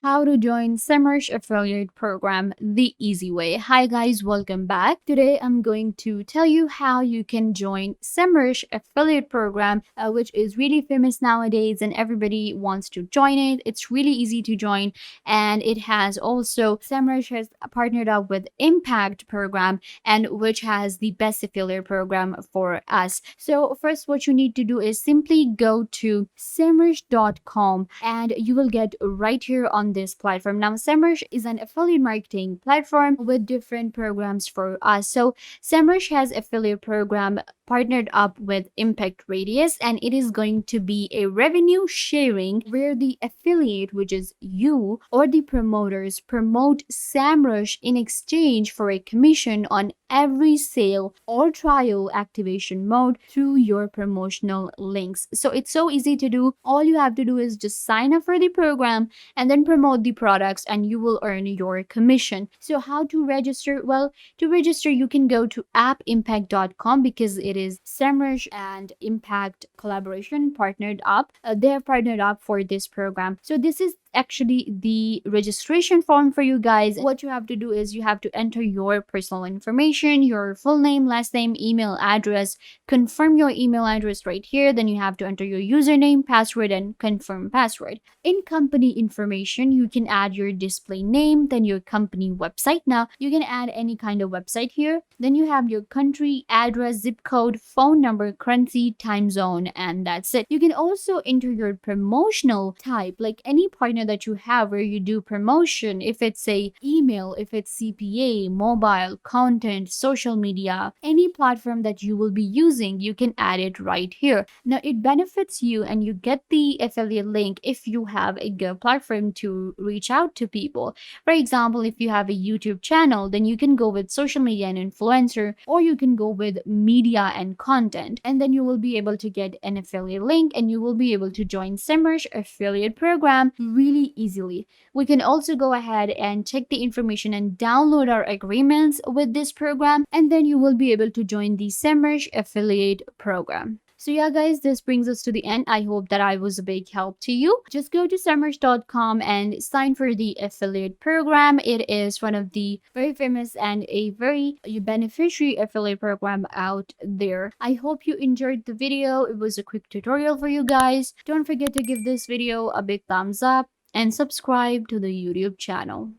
How to join Semrush affiliate program the easy way. Hi guys, welcome back. Today I'm going to tell you how you can join Semrush affiliate program, which is really famous nowadays and everybody wants to join it. It's really easy to join, and it has also Semrush has partnered up with Impact program, and which has the best affiliate program for us. So first, what you need to do is simply go to semrush.com and you will get right here on this platform. Now, Semrush is an affiliate marketing platform with different programs for us. So, Semrush has affiliate program partnered up with Impact Radius, and it is going to be a revenue sharing where the affiliate, which is you or the promoters, promote Semrush in exchange for a commission on every sale or trial activation mode through your promotional links. So it's so easy to do. All you have to do is just sign up for the program and then promote the products, and you will earn your commission. So how to register? Well, to register, you can go to appimpact.com because it is Semrush and Impact collaboration partnered up. They have partnered up for this program. So this is actually the registration form for you guys. What you have to do is you have to enter your personal information, your full name, last name, email address, confirm your email address right here. Then you have to enter your username, password, and confirm password. In company information, you can add your display name, then your company website. Now you can add any kind of website here. Then you have your country, address, zip code, phone number, currency, time zone, and that's it. You can also enter your promotional type, like any partner that you have where you do promotion. If it's a email, if it's CPA, mobile, content, social media, any platform that you will be using, you can add it right here. Now it benefits you and you get the affiliate link if you have a good platform to reach out to people. For example, if you have a YouTube channel, then you can go with social media and influencer, or you can go with media and content, and then you will be able to get an affiliate link and you will be able to join Semrush affiliate program really easily. We can also go ahead and check the information and download our agreements with this program, and then you will be able to join the Semrush affiliate program. So yeah guys, this brings us to the end. I hope that I was a big help to you. Just go to semrush.com and sign for the affiliate program. It is one of the very famous and a very beneficiary affiliate program out there. I hope you enjoyed the video. It was a quick tutorial for you guys. Don't forget to give this video a big thumbs up and subscribe to the YouTube channel.